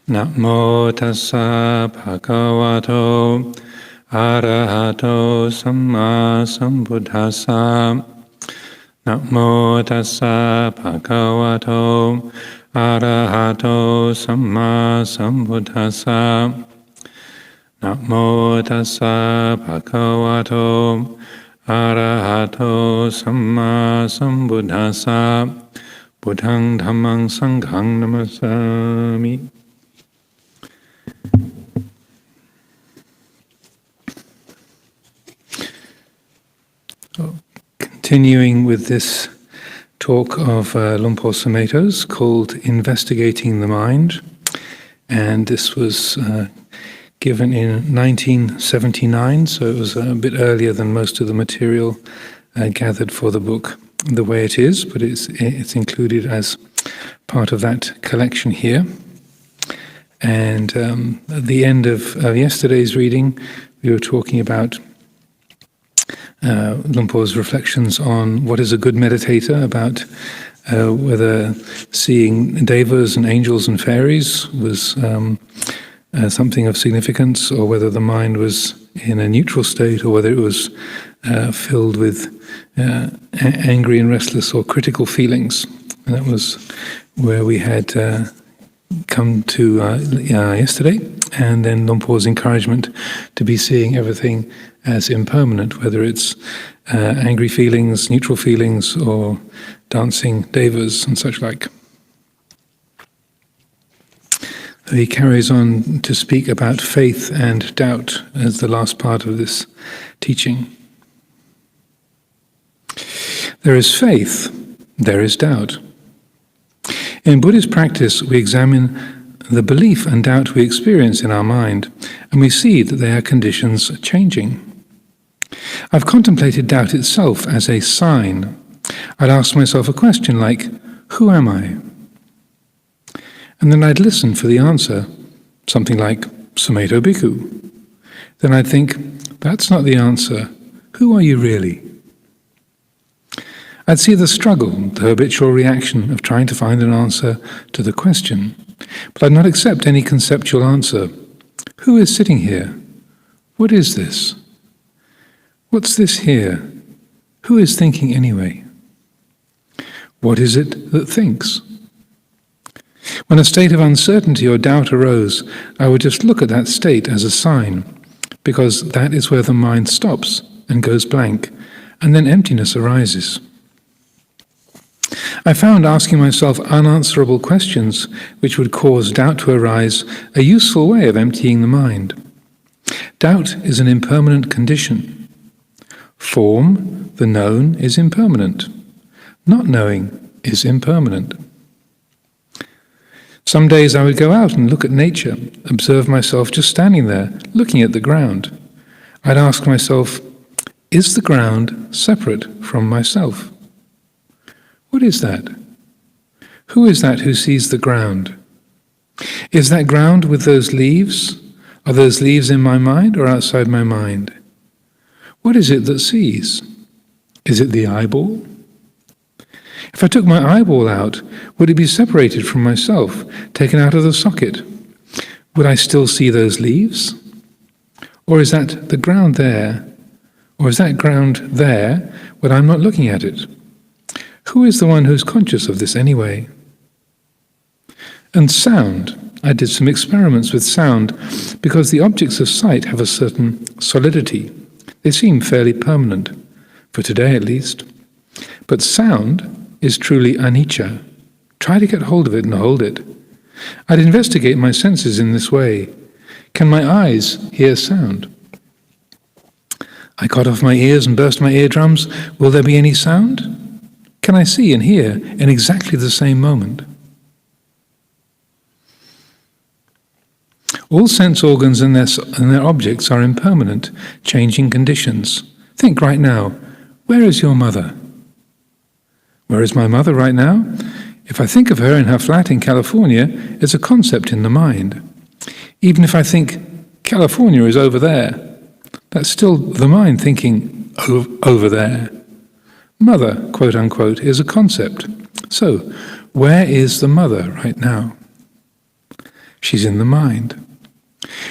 Namo tassa bhagavato arahato samma sambuddhassa. Namo tassa bhagavato arahato samma sambuddhassa. Namo tassa bhagavato arahato samma sambuddhassa. Buddhang dhammang sanghang namasami. Continuing with this talk of Luang Por Sumedho's called Investigating the Mind, and this was given in 1979, so it was a bit earlier than most of the material gathered for the book the way it is, but it's included as part of that collection here. And at the end of yesterday's reading, we were talking about Luang Por's reflections on what is a good meditator, about whether seeing devas and angels and fairies was something of significance, or whether the mind was in a neutral state, or whether it was filled with angry and restless or critical feelings. And that was where we had come to yesterday, and then Luang Por's encouragement to be seeing everything as impermanent, whether it's angry feelings, neutral feelings, or dancing devas and such like. He carries on to speak about faith and doubt as the last part of this teaching. There is faith, there is doubt. In Buddhist practice, we examine the belief and doubt we experience in our mind, and we see that they are conditions changing. I've contemplated doubt itself as a sign. I'd ask myself a question like, who am I? And then I'd listen for the answer, something like, Sumedho Bhikkhu. Then I'd think, that's not the answer. Who are you really? I'd see the struggle, the habitual reaction of trying to find an answer to the question, but I'd not accept any conceptual answer. Who is sitting here? What is this? What's this here? Who is thinking anyway? What is it that thinks? When a state of uncertainty or doubt arose, I would just look at that state as a sign, because that is where the mind stops and goes blank, and then emptiness arises. I found asking myself unanswerable questions which would cause doubt to arise a useful way of emptying the mind. Doubt is an impermanent condition. Form, the known, is impermanent. Not knowing is impermanent. Some days I would go out and look at nature, observe myself just standing there, looking at the ground. I'd ask myself, is the ground separate from myself? What is that? Who is that who sees the ground? Is that ground with those leaves? Are those leaves in my mind or outside my mind? What is it that sees? Is it the eyeball? If I took my eyeball out, would it be separated from myself, taken out of the socket? Would I still see those leaves? Or is that the ground there? Or is that ground there when I'm not looking at it? Who is the one who's conscious of this anyway? And sound. I did some experiments with sound because the objects of sight have a certain solidity. They seem fairly permanent, for today at least. But sound is truly anicca. Try to get hold of it and hold it. I'd investigate my senses in this way. Can my eyes hear sound? I cut off my ears and burst my eardrums. Will there be any sound? Can I see and hear in exactly the same moment? All sense organs and their objects are impermanent, changing conditions. Think right now, where is your mother? Where is my mother right now? If I think of her in her flat in California, it's a concept in the mind. Even if I think California is over there, that's still the mind thinking over there. Mother, quote unquote, is a concept. So, where is the mother right now? She's in the mind.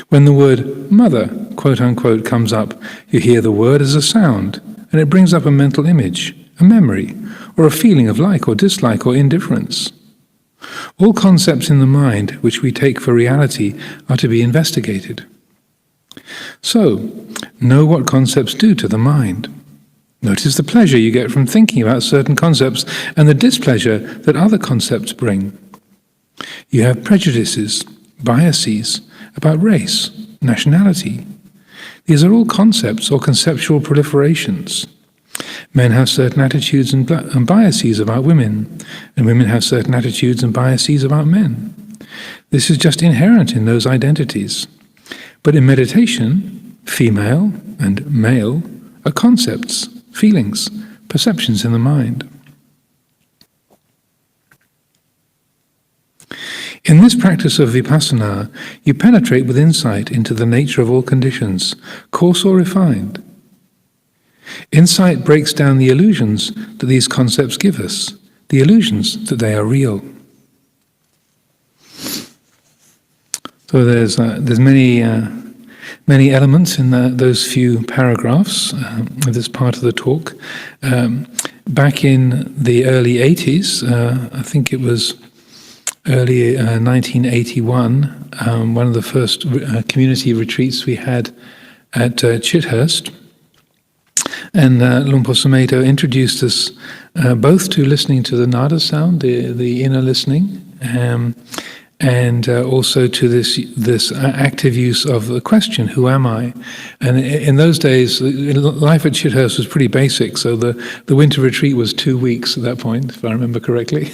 When the word mother, quote unquote, comes up, you hear the word as a sound, and it brings up a mental image, a memory, or a feeling of like or dislike or indifference. All concepts in the mind which we take for reality are to be investigated. So, know what concepts do to the mind. Notice the pleasure you get from thinking about certain concepts and the displeasure that other concepts bring. You have prejudices, biases about race, nationality. These are all concepts or conceptual proliferations. Men have certain attitudes and biases about women, and women have certain attitudes and biases about men. This is just inherent in those identities. But in meditation, female and male are concepts, feelings, perceptions in the mind. In this practice of vipassana, you penetrate with insight into the nature of all conditions, coarse or refined. Insight breaks down the illusions that these concepts give us, the illusions that they are real. So there's many elements in those few paragraphs of this part of the talk. Back in the early 80s, I think it was early 1981, one of the first community retreats we had at Chithurst, and Luang Por Sumedho introduced us both to listening to the nada sound, the inner listening, and also to this active use of the question, who am I? And in those days, life at Chithurst was pretty basic, so the winter retreat was 2 weeks at that point, if I remember correctly.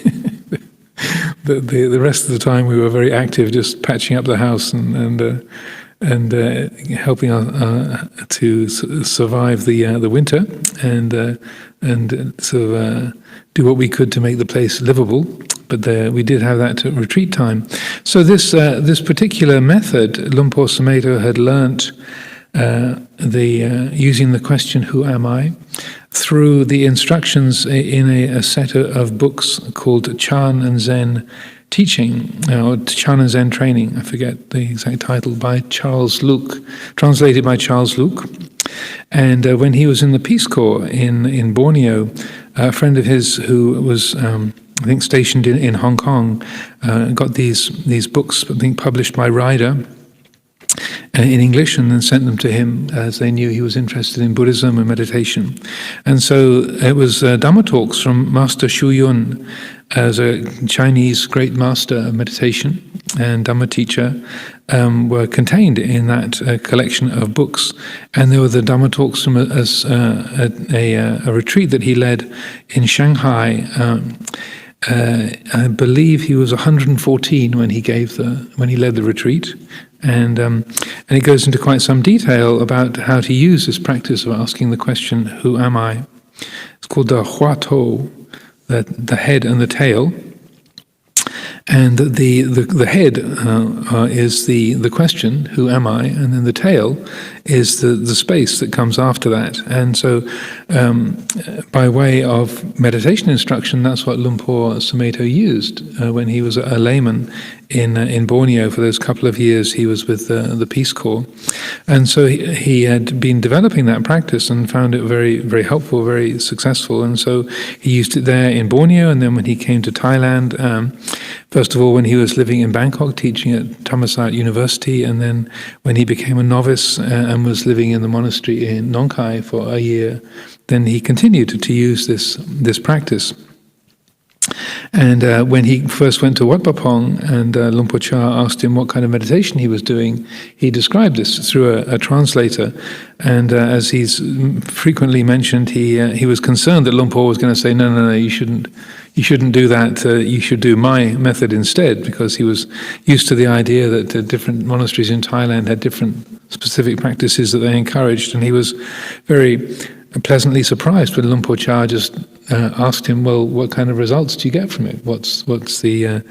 The rest of the time we were very active, just patching up the house and helping to survive the winter and sort of do what we could to make the place livable. But we did have that retreat time. So this particular method, Luang Por Sumedho had learnt using the question, who am I, through the instructions in a set of books called Chan and Zen Teaching, or Chan and Zen Training, I forget the exact title, by Charles Luke, translated by Charles Luke. And when he was in the Peace Corps in Borneo, a friend of his who was I think stationed in Hong Kong got these books, I think published by Ryder, in English, and then sent them to him as they knew he was interested in Buddhism and meditation. And so it was Dhamma talks from Master Shu Yun, as a Chinese great master of meditation and Dhamma teacher, were contained in that collection of books. And there were the Dhamma talks from a retreat that he led in Shanghai. I believe he was 114 when he led the retreat, and it goes into quite some detail about how to use this practice of asking the question, who am I? It's called the Hua To, the head and the tail. And the head is the question, who am I? And then the tail is the space that comes after that. And so by way of meditation instruction, that's what Luang Por Sumedho used when he was a layman in Borneo for those couple of years he was with the Peace Corps. And so he had been developing that practice and found it very, very helpful, very successful. And so he used it there in Borneo, and then when he came to Thailand, first of all when he was living in Bangkok teaching at Thammasat University, and then when he became a novice and was living in the monastery in Nong Khai for a year, then he continued to use this practice. And when he first went to Wat Pah Pong and Luang Por Chah asked him what kind of meditation he was doing, he described this through a translator. And as he's frequently mentioned, he was concerned that Luang Por was going to say, no, you shouldn't do that, you should do my method instead, because he was used to the idea that different monasteries in Thailand had different specific practices that they encouraged, and he was very pleasantly surprised when Luang Por Chah just asked him, well, what kind of results do you get from it? What's the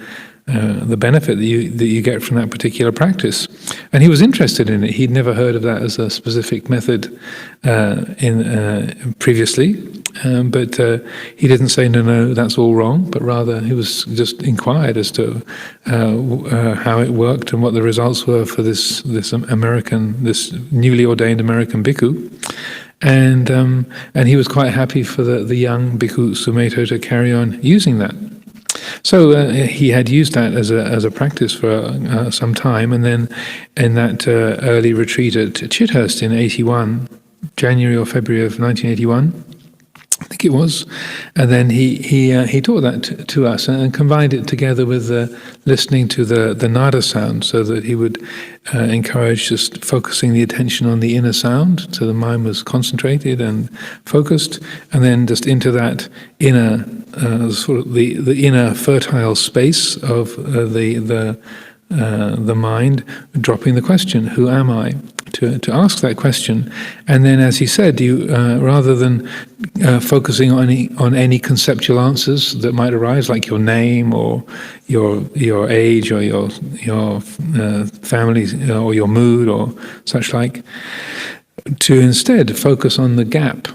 the benefit that you get from that particular practice. And he was interested in it. He'd never heard of that as a specific method previously, but he didn't say no, that's all wrong. But rather, he was just inquired as to how it worked and what the results were for this newly ordained American bhikkhu. And he was quite happy for the young Bhikkhu Sumedho to carry on using that. So he had used that as a practice for some time, and then in that early retreat at Chithurst in 81, January or February of 1981, I think it was, and then he taught that to us and combined it together with listening to the nada sound, so that he would encourage just focusing the attention on the inner sound, so the mind was concentrated and focused, and then just into that inner sort of the inner fertile space of the mind, dropping the question, "Who am I?" To ask that question, and then, as he said, you rather than focusing on any conceptual answers that might arise, like your name or your age or your family or your mood or such like, to instead focus on the gap,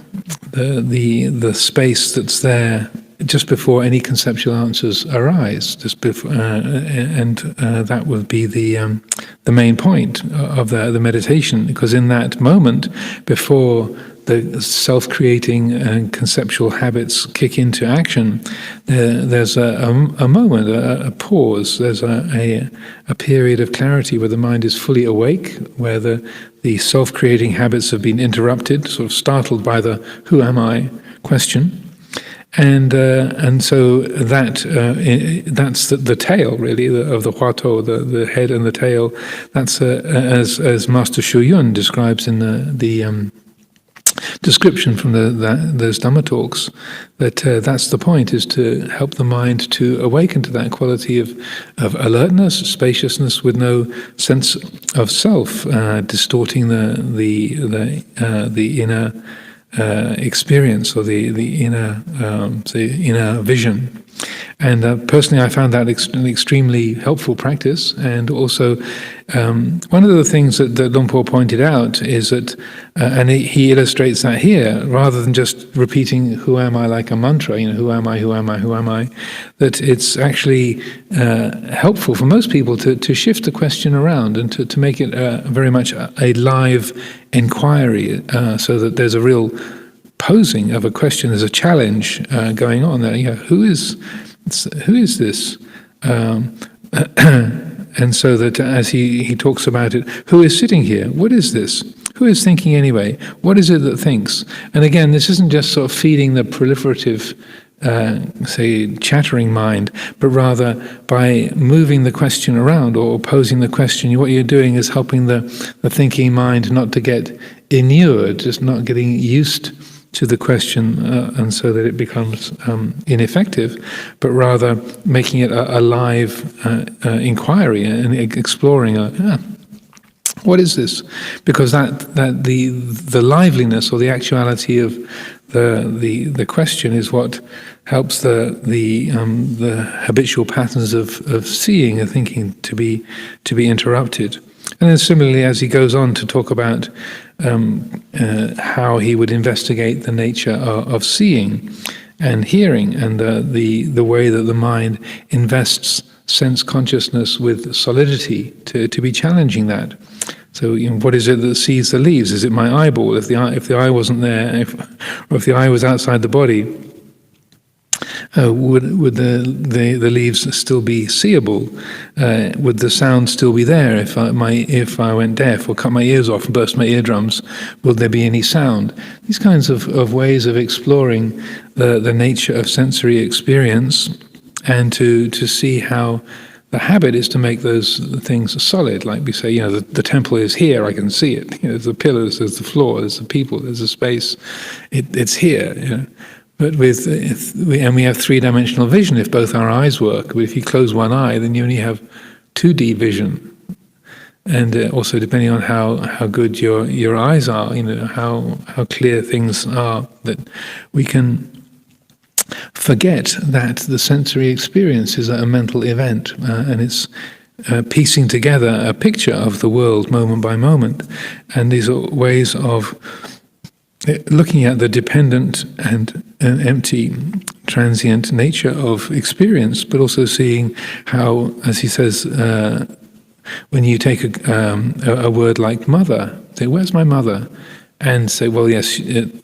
the space that's there just before any conceptual answers arise, just before, and that would be the main point of the meditation, because in that moment, before the self-creating and conceptual habits kick into action, there's a moment, a pause. There's a period of clarity where the mind is fully awake, where the self-creating habits have been interrupted, sort of startled by the "Who am I?" question. And so that's the tail, really, of the Huato, the head and the tail. That's as Master Shu Yun describes in the description from those Dhamma talks, that's the point, is to help the mind to awaken to that quality of alertness, spaciousness, with no sense of self distorting the inner experience or the inner vision. And personally, I found that an extremely helpful practice. And also, one of the things that Luang Por pointed out is that, and he illustrates that here, rather than just repeating "Who am I?" like a mantra, who am I, who am I, who am I, that it's actually helpful for most people to shift the question around and to make it very much a live inquiry, so that there's a real posing of a question, there's a challenge going on there. Who is this? And so that as he talks about it, who is sitting here? What is this? Who is thinking anyway? What is it that thinks? And again, this isn't just sort of feeding the proliferative, chattering mind, but rather by moving the question around or posing the question, what you're doing is helping the thinking mind not to get inured, just not getting used to the question, and so that it becomes ineffective, but rather making it a live inquiry and exploring what is this? Because that the liveliness or the actuality of the question is what helps the habitual patterns of seeing and thinking to be interrupted. And then similarly, as he goes on to talk about how he would investigate the nature of seeing and hearing, and the way that the mind invests sense consciousness with solidity to be challenging that. So, what is it that sees the leaves? Is it my eyeball? If the eye wasn't there, or if the eye was outside the body, would the leaves still be seeable? Would the sound still be there if I went deaf or cut my ears off and burst my eardrums? Will there be any sound? These kinds of ways of exploring the nature of sensory experience, and to see how the habit is to make those things solid. Like we say, the temple is here, I can see it. There's the pillars, there's the floor, there's the people, there's the space. It's here. But we have three-dimensional vision if both our eyes work. But if you close one eye, then you only have 2D vision. And also, depending on how good your eyes are, how clear things are, that we can forget that the sensory experience is a mental event, and it's piecing together a picture of the world moment by moment. And these are ways of looking at the dependent and empty, transient nature of experience, but also seeing how, as he says, when you take a word like mother, say, where's my mother? And say, well, yes,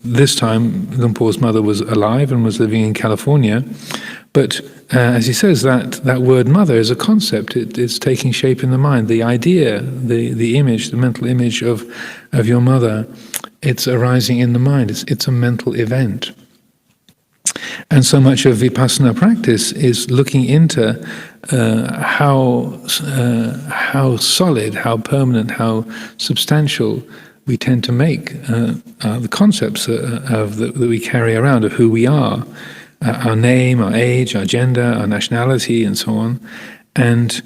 this time Luang Por's mother was alive and was living in California. But as he says, that word mother is a concept. It's taking shape in the mind. The idea, the image, the mental image of your mother, it's arising in the mind. It's a mental event. And so much of Vipassana practice is looking into how solid, how permanent, how substantial we tend to make the concepts that we carry around of who we are, our name, our age, our gender, our nationality, and so on, and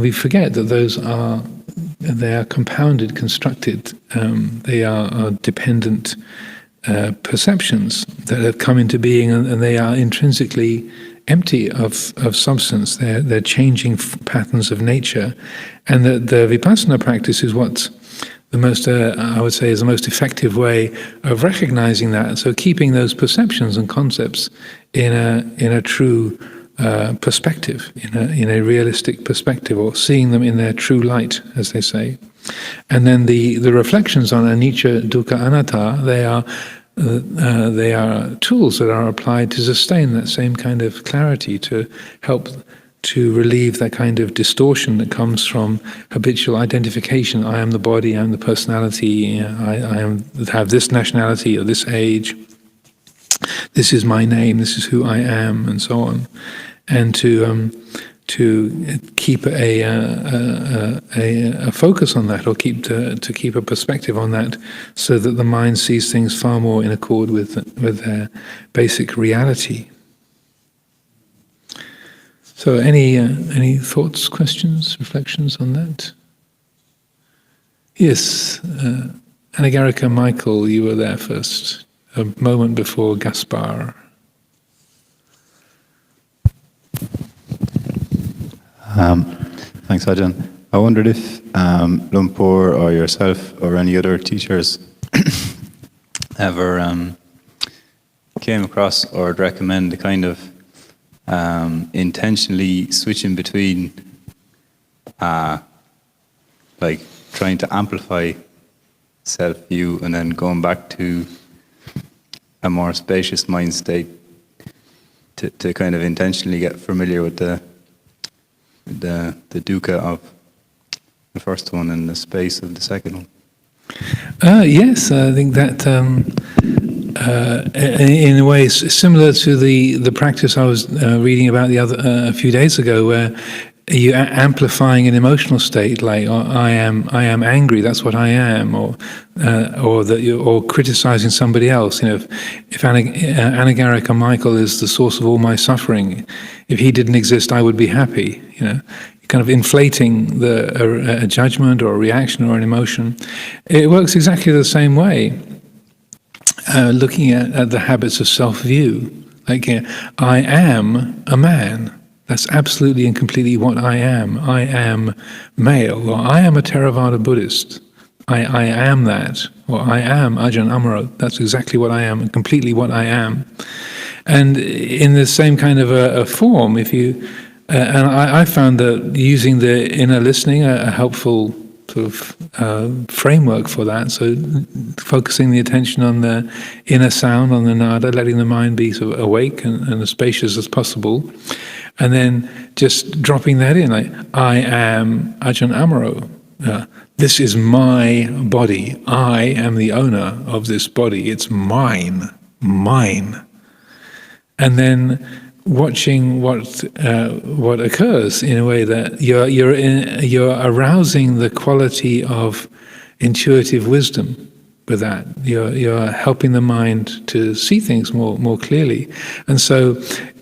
we forget that they are compounded, constructed. They are dependent perceptions that have come into being, and they are intrinsically empty of substance. They're changing patterns of nature, and the Vipassana practice is what's the most, I would say, is the most effective way of recognizing that. So keeping those perceptions and concepts in a true perspective, in a realistic perspective, or seeing them in their true light, as they say. And then the reflections on anicca, dukkha, anatta, they are tools that are applied to sustain that same kind of clarity, to help to relieve that kind of distortion that comes from habitual identification. I am the body, I am the personality, I have this nationality or this age, this is my name, this is who I am, and so on. And to keep a focus on that, or to keep a perspective on that, so that the mind sees things far more in accord with their basic reality. So, any thoughts, questions, reflections on that? Yes, Anagarika Michael, you were there first, a moment before Gaspar. Thanks, Ajahn. I wondered if Luang Por or yourself or any other teachers ever came across or would recommend the kind of intentionally switching between like trying to amplify self-view and then going back to a more spacious mind state to kind of intentionally get familiar with the dukkha of the first one and the space of the second one. Yes, I think that in a way similar to the practice I was reading about a few days ago, where you amplifying an emotional state, like I am angry, that's what I am, or criticizing somebody else. You know, if Anagarika Michael is the source of all my suffering, if he didn't exist, I would be happy. You know, kind of inflating a judgment or a reaction or an emotion. It works exactly the same way. Looking at the habits of self-view, like I am a man. That's absolutely and completely what I am. I am male, or I am a Theravada Buddhist. I am that, or I am Ajahn Amaro. That's exactly what I am, and completely what I am. And in the same kind of a form, if you, and I found that using the inner listening a helpful sort of framework for that. So focusing the attention on the inner sound, on the nada, letting the mind be sort of awake and as spacious as possible. And then just dropping that in, like, I am Ajahn Amaro. This is my body. I am the owner of this body. It's mine. And then watching what occurs in a way that you're arousing the quality of intuitive wisdom with that. You're helping the mind to see things more clearly, and so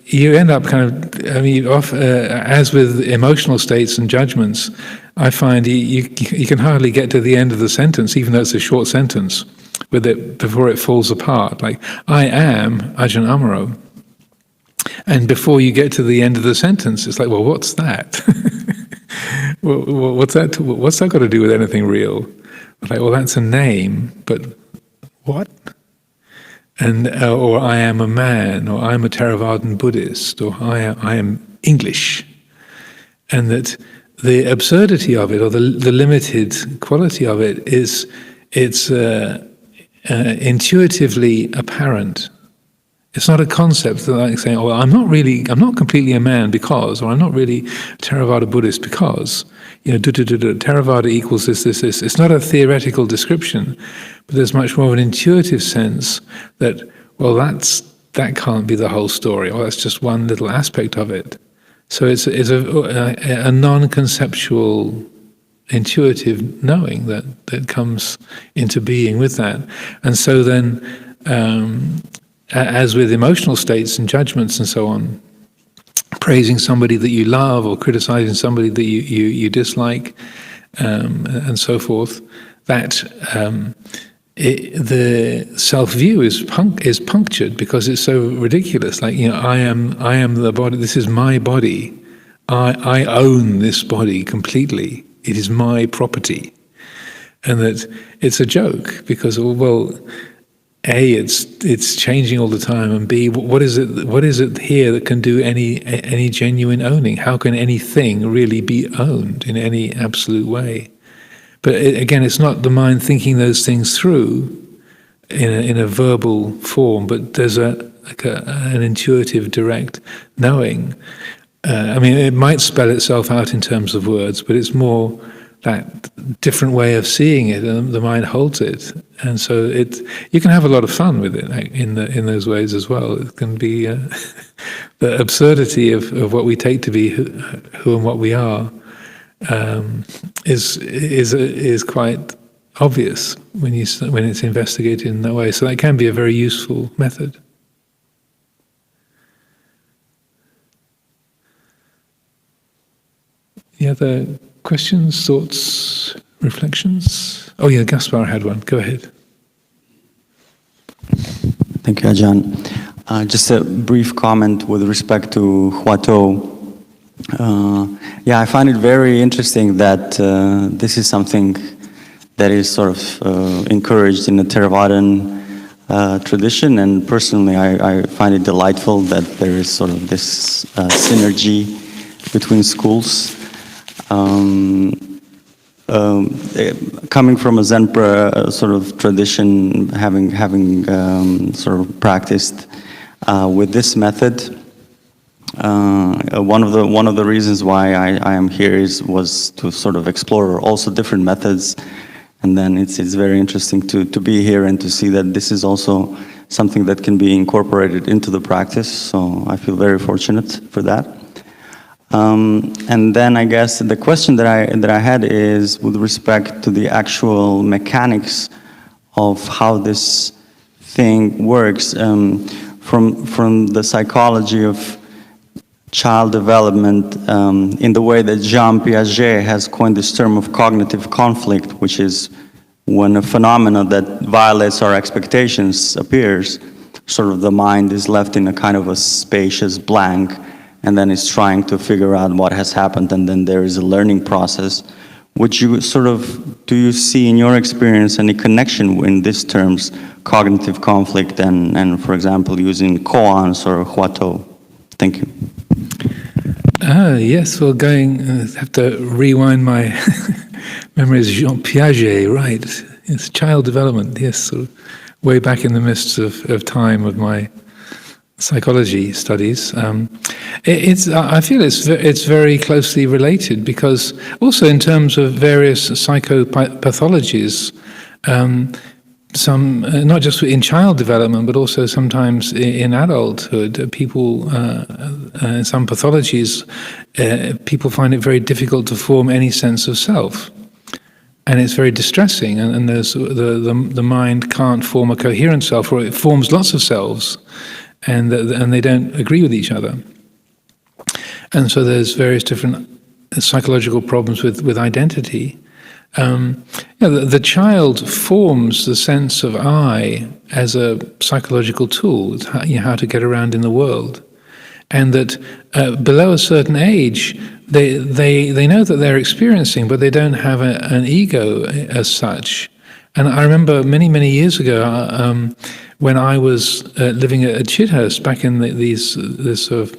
you end up kind of, I mean, as with emotional states and judgments, I find you can hardly get to the end of the sentence, even though it's a short sentence, before it falls apart. Like, I am Ajahn Amaro. And before you get to the end of the sentence, it's like, well, what's that? What's that? What's that got to do with anything real? Like, well, that's a name, but what? And or I am a man, or I'm a Theravadan Buddhist, or I am English, and that the absurdity of it, or the limited quality of it, is it's intuitively apparent. It's not a concept like saying, "Oh, I'm not completely a man because," or "I'm not really a Theravada Buddhist because." Theravada equals this. It's not a theoretical description, but there's much more of an intuitive sense that, well, that can't be the whole story, or that's just one little aspect of it. So it's a non-conceptual, intuitive knowing that comes into being with that. And so then, as with emotional states and judgments and so on, praising somebody that you love or criticizing somebody that you dislike, and so forth, that the self-view is punctured because it's so ridiculous. Like, I am the body. This is my body. I own this body completely. It is my property, and that it's a joke because, well, A, it's changing all the time, and B, what is it here that can do any genuine owning? How can anything really be owned in any absolute way? But again, it's not the mind thinking those things through in a verbal form, but there's an intuitive, direct knowing. It might spell itself out in terms of words, but it's more that different way of seeing it, and the mind holds it, and so you can have a lot of fun with it in those ways as well. It can be the absurdity of what we take to be who and what we are is quite obvious when it's investigated in that way. So that can be a very useful method. Any other questions, thoughts, reflections? Oh yeah, Gaspar had one. Go ahead. Thank you, Ajahn. Just a brief comment with respect to Huatou. I find it very interesting that this is something that is sort of encouraged in the Theravadan tradition, and personally I find it delightful that there is sort of this synergy between schools. Coming from a Zen sort of tradition, having sort of practiced with this method, one of the reasons why I am here was to sort of explore also different methods, and then it's very interesting to be here and to see that this is also something that can be incorporated into the practice. So I feel very fortunate for that. And then I guess the question that I had is with respect to the actual mechanics of how this thing works, from the psychology of child development, in the way that Jean Piaget has coined this term of cognitive conflict, which is when a phenomenon that violates our expectations appears, sort of the mind is left in a kind of a spacious blank, and then it's trying to figure out what has happened, and then there is a learning process. Do you see in your experience any connection in these terms, cognitive conflict, and for example, using koans or huatou? Thank you. Yes, well, have to rewind my memories. Jean Piaget, right. It's child development, yes, sort of way back in the mists of time of my psychology studies. I feel it's very closely related, because also in terms of various psychopathologies, some not just in child development, but also sometimes in adulthood, people in some pathologies, people find it very difficult to form any sense of self, and it's very distressing. And there's the mind can't form a coherent self, or it forms lots of selves, and they don't agree with each other. And so there's various different psychological problems with identity. The child forms the sense of I as a psychological tool. It's how to get around in the world. And that below a certain age, they know that they're experiencing, but they don't have an ego as such. And I remember many years ago, when I was living at Chithurst back in this sort of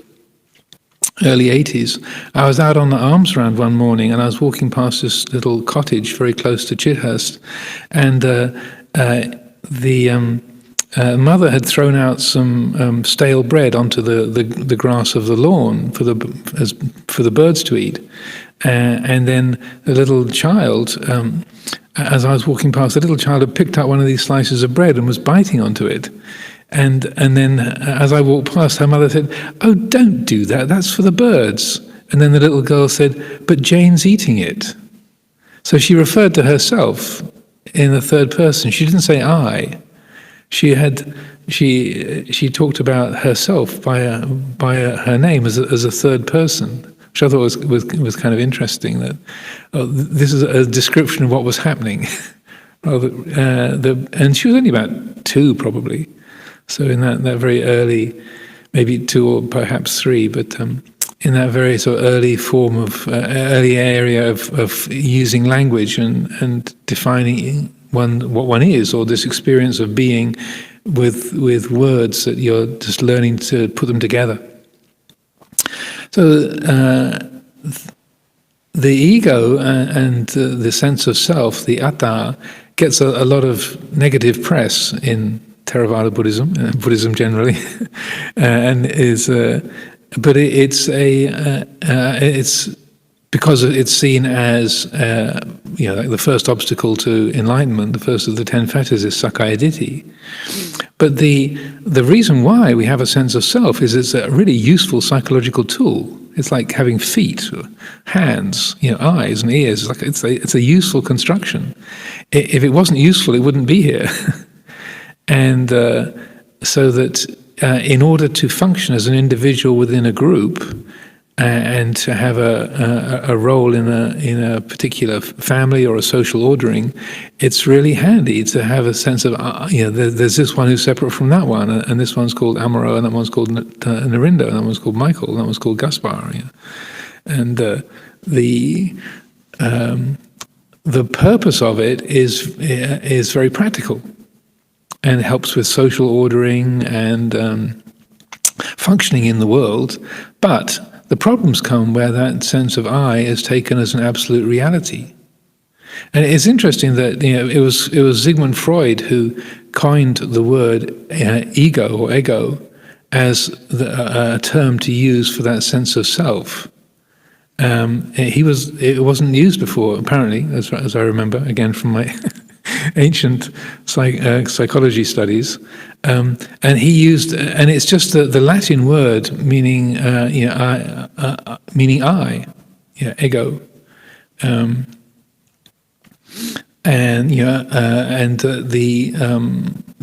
early 80s, I was out on the arms round one morning, and I was walking past this little cottage very close to Chithurst, and the mother had thrown out some stale bread onto the grass of the lawn for the birds to eat, and then the little child, as I was walking past, the little child had picked up one of these slices of bread and was biting onto it. And then as I walked past, her mother said, "Oh, don't do that, that's for the birds." And then the little girl said, "But Jane's eating it." So she referred to herself in the third person. She didn't say I. She talked about herself by her name as a third person, which I thought was kind of interesting. That this is a description of what was happening. And she was only about 2, probably. So in that very early, maybe 2 or perhaps 3, but in that very sort of early form of early area of using language and defining what one is, or this experience of being with words that you're just learning to put them together. So the ego and the sense of self, the atta, gets a lot of negative press in Theravada Buddhism, Buddhism generally, and but it's because it's seen as like the first obstacle to enlightenment. The first of the 10 fetters is Sakkaya Ditthi. But the reason why we have a sense of self is it's a really useful psychological tool. It's like having feet, or hands, eyes and ears. It's a useful construction. If it wasn't useful, it wouldn't be here. And so that in order to function as an individual within a group and to have a role in a particular family or a social ordering, it's really handy to have a sense of there's this one who's separate from that one, and this one's called Amaro, and that one's called Narindo, and that one's called Michael, and that one's called Gaspar. And the purpose of it is very practical. And helps with social ordering and functioning in the world. But the problems come where that sense of I is taken as an absolute reality. And it's interesting that it was Sigmund Freud who coined the word ego or ego as a term to use for that sense of self. It wasn't used before, apparently, as I remember, again from my ancient psychology studies, and he used, and it's just the Latin word meaning meaning I, ego,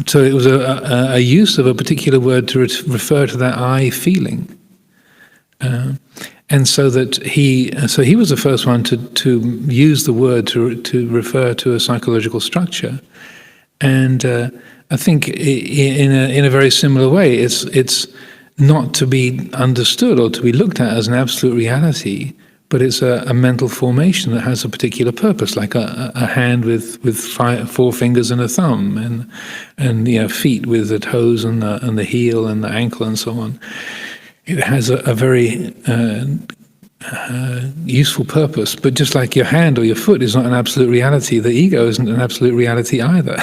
so it was a use of a particular word to refer to that I feeling. And so that he was the first one to use the word to refer to a psychological structure, and I think in a very similar way, it's not to be understood or to be looked at as an absolute reality, but it's a mental formation that has a particular purpose, like a hand with 4 fingers and a thumb, and feet with the toes and the heel and the ankle and so on. It has a very useful purpose, but just like your hand or your foot is not an absolute reality, the ego isn't an absolute reality either.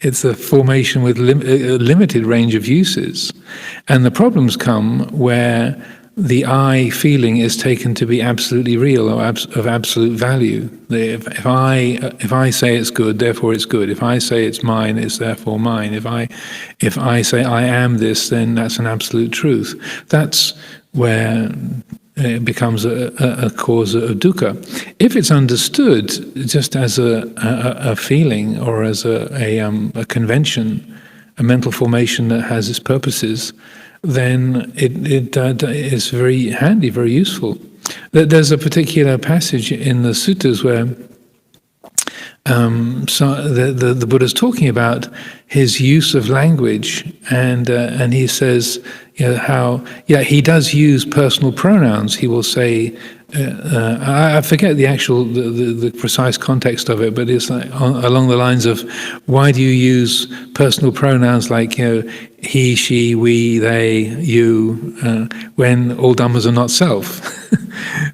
It's a formation with a limited range of uses. And the problems come where the I feeling is taken to be absolutely real or of absolute value. If I say it's good, therefore it's good. If I say it's mine, it's therefore mine. If I say I am this, then that's an absolute truth. That's where it becomes a cause of dukkha. If it's understood just as a feeling or as a convention, a mental formation that has its purposes, then it is very handy, very useful. There's a particular passage in the suttas where So the Buddha's talking about his use of language, and he says, how he does use personal pronouns. He will say, I forget the precise context of it, but it's like along the lines of, why do you use personal pronouns like he, she, we, they, you, when all dhammas are not self?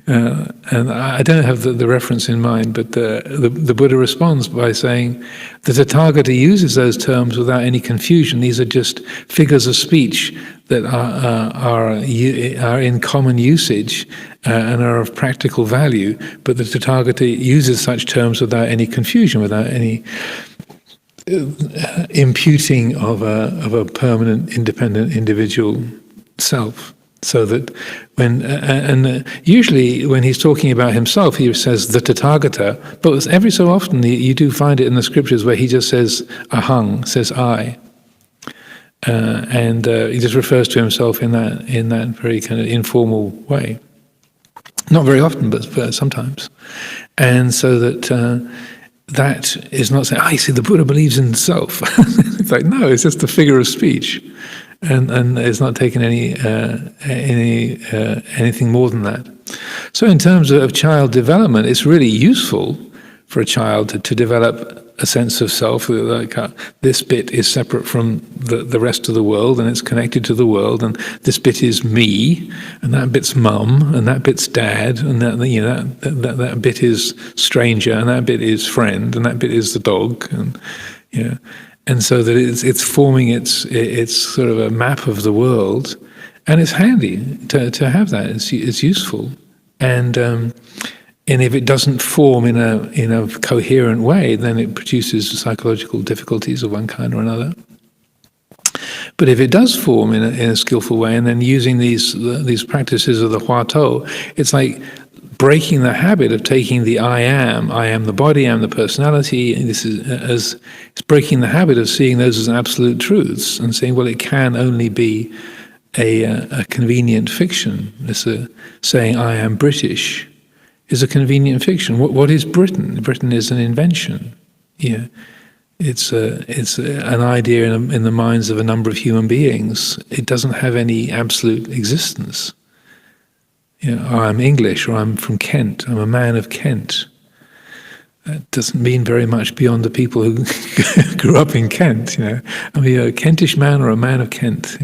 And I don't have the reference in mind, but the Buddha responds by saying, the Tathagata uses those terms without any confusion. These are just figures of speech that are in common usage and are of practical value, but the Tathagata uses such terms without any confusion, without any imputing of a permanent, independent, individual self. So that usually when he's talking about himself, he says the Tathagata, but every so often you do find it in the scriptures where he just says ahang, says I. And he just refers to himself in that very kind of informal way. Not very often, but sometimes. And so that is not saying, you see, the Buddha believes in self. It's like, no, it's just a figure of speech, and it's not taking anything more than that. So, in terms of child development, it's really useful for a child to develop a sense of self, like this bit is separate from the rest of the world, and it's connected to the world, and this bit is me, and that bit's mum, and that bit's dad, and that bit is stranger, and that bit is friend, and that bit is the dog, and so that it's forming its sort of a map of the world, and it's handy to have that. It's useful, and if it doesn't form in a coherent way, then it produces psychological difficulties of one kind or another. But if it does form in a skillful way, and then using these practices of the Huatou, it's like breaking the habit of taking the I am the body, I am the personality. And it's breaking the habit of seeing those as absolute truths and saying, well, it can only be a convenient fiction. It's saying I am British is a convenient fiction. What is Britain? Britain is an invention. It's an idea in the minds of a number of human beings. It doesn't have any absolute existence. I'm English, or I'm from Kent. I'm a man of Kent. That doesn't mean very much beyond the people who grew up in Kent. I'm a Kentish man or a man of Kent,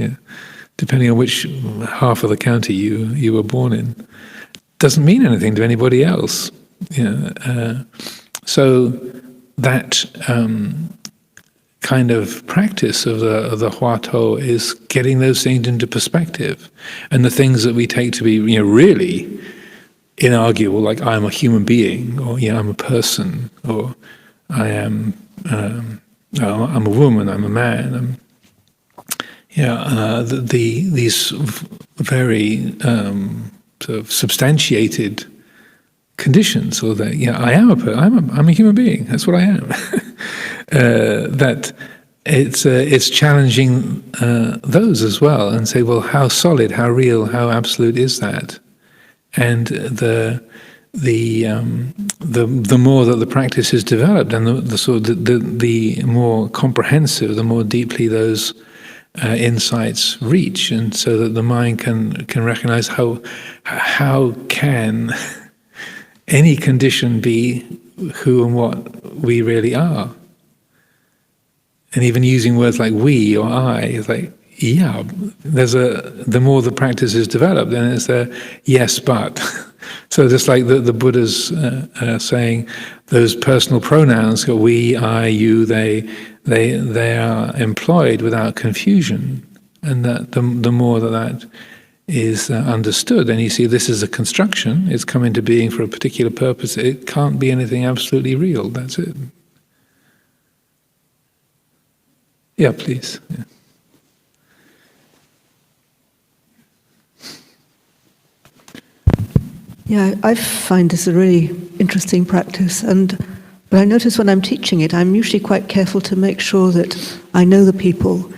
depending on which half of the county you were born in. Doesn't mean anything to anybody else. So that kind of practice of the Huatou is getting those things into perspective, and the things that we take to be really inarguable, like I'm a human being, or I'm a person, or I am I'm a woman, I'm a man. These very sort of substantiated conditions, or that I'm a human being. That's what I am. That it's challenging those as well, and say, well, how solid, how real, how absolute is that? And the more that the practice is developed, and the more comprehensive, the more deeply those insights reach, and so that the mind can recognize how can any condition be who and what we really are. And even using words like we or I is like, the more the practice is developed, then it's a yes but. So just like the Buddha's saying, those personal pronouns, we, I, you, they are employed without confusion, and that the more that is understood, and you see this is a construction, it's come into being for a particular purpose, it can't be anything absolutely real, that's it. Yeah, please. Yeah, I find this a really interesting practice, but I notice when I'm teaching it, I'm usually quite careful to make sure that I know the people,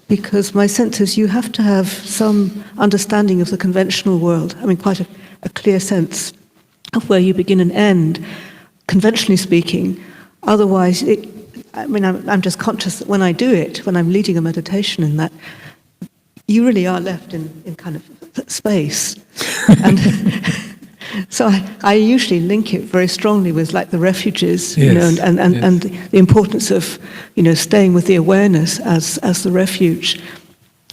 because my sense is you have to have some understanding of the conventional world. I mean, quite a clear sense of where you begin and end. Conventionally speaking, Otherwise, I'm just conscious that when I do it, when I'm leading a meditation in that, you really are left in kind of space. And so I usually link it very strongly with like the refuges, Yes, and the importance of, staying with the awareness as the refuge,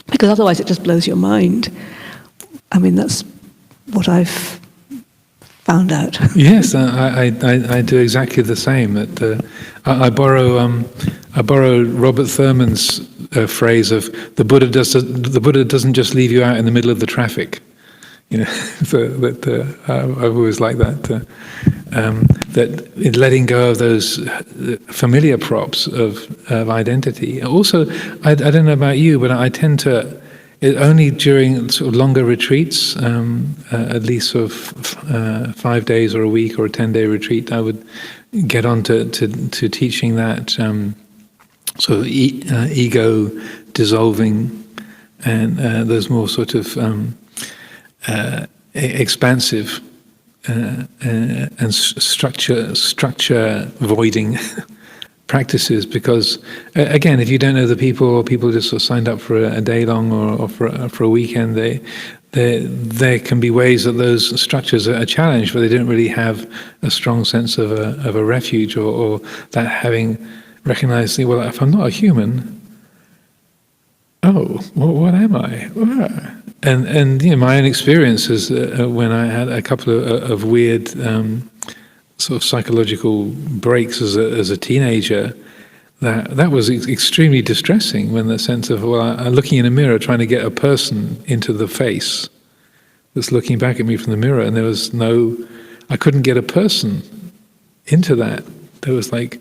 because otherwise it just blows your mind. I mean, that's what I've found out. Yes, I do exactly the same. That I borrow Robert Thurman's phrase of the Buddha doesn't just leave you out in the middle of the traffic. So that I've always liked that. That in letting go of those familiar props of identity. Also, I don't know about you, but I tend to. Only during sort of longer retreats, at least sort of 5 days or a week or a 10-day retreat, I would get on to teaching that sort of ego dissolving and those more sort of expansive and structure voiding practices, because again, if you don't know the people, or people just sort of signed up for a day long or for a weekend, there can be ways that those structures are challenged, but they don't really have a strong sense of a refuge, or that having recognized, well, if I'm not a human, what am I? And my own experiences when I had a couple of weird sort of psychological breaks as a teenager, that was extremely distressing, when the sense of, I'm looking in a mirror trying to get a person into the face that's looking back at me from the mirror, and I couldn't get a person into that. There was like,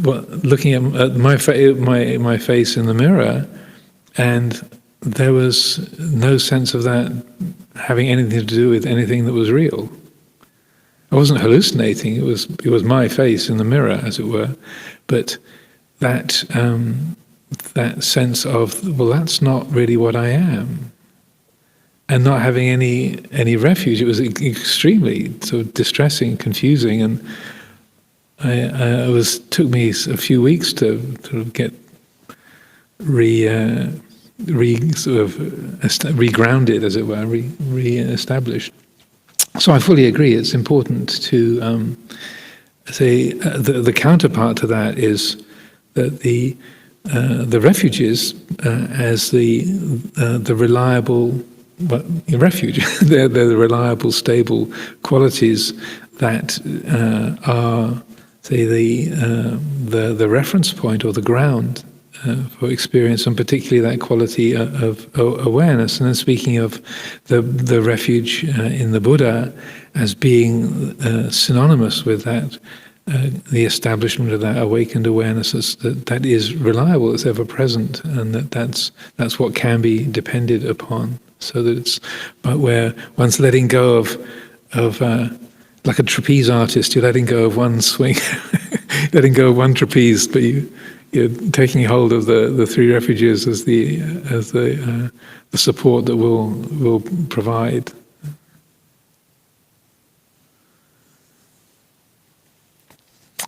looking at my face in the mirror, and there was no sense of that having anything to do with anything that was real. I wasn't hallucinating. It was my face in the mirror, as it were. But that sense of, well, that's not really what I am, and not having any refuge. It was extremely sort of distressing, confusing, and took me a few weeks to sort of get regrounded, as it were, re-established. So I fully agree. It's important to say the counterpart to that is that the refuges as the reliable refuge, they're the reliable, stable qualities that are, say, the reference point or the ground for experience, and particularly that quality of awareness. And then speaking of the refuge in the Buddha as being synonymous with that, the establishment of that awakened awareness that is reliable, it's ever present, and that's what can be depended upon. So that it's, but where one's letting go of like a trapeze artist, you're letting go of one swing, letting go of one trapeze, but you're taking hold of the three refuges as the support that will provide.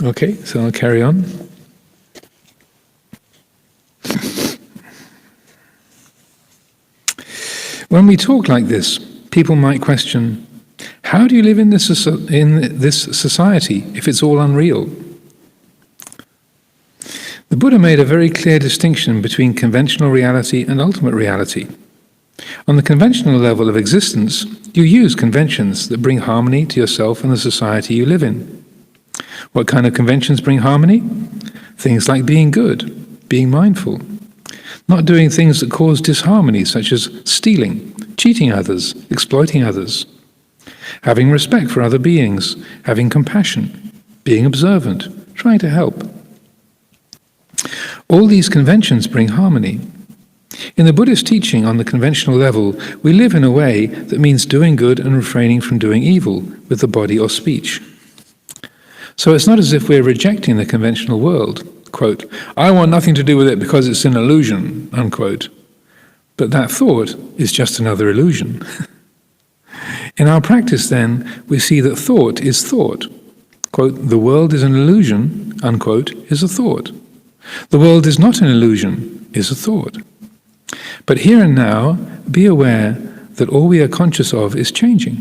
Okay, so I'll carry on. When we talk like this, people might question, how do you live in this society if it's all unreal? The Buddha made a very clear distinction between conventional reality and ultimate reality. On the conventional level of existence, you use conventions that bring harmony to yourself and the society you live in. What kind of conventions bring harmony? Things like being good, being mindful, not doing things that cause disharmony, such as stealing, cheating others, exploiting others, having respect for other beings, having compassion, being observant, trying to help. All these conventions bring harmony. In the Buddhist teaching on the conventional level, we live in a way that means doing good and refraining from doing evil with the body or speech. So it's not as if we're rejecting the conventional world, quote, I want nothing to do with it because it's an illusion, unquote. But that thought is just another illusion. In our practice, then, we see that thought is thought. quote, "The world is an illusion," unquote, is a thought. "The world is not an illusion," is a thought. But here and now, be aware that all we are conscious of is changing.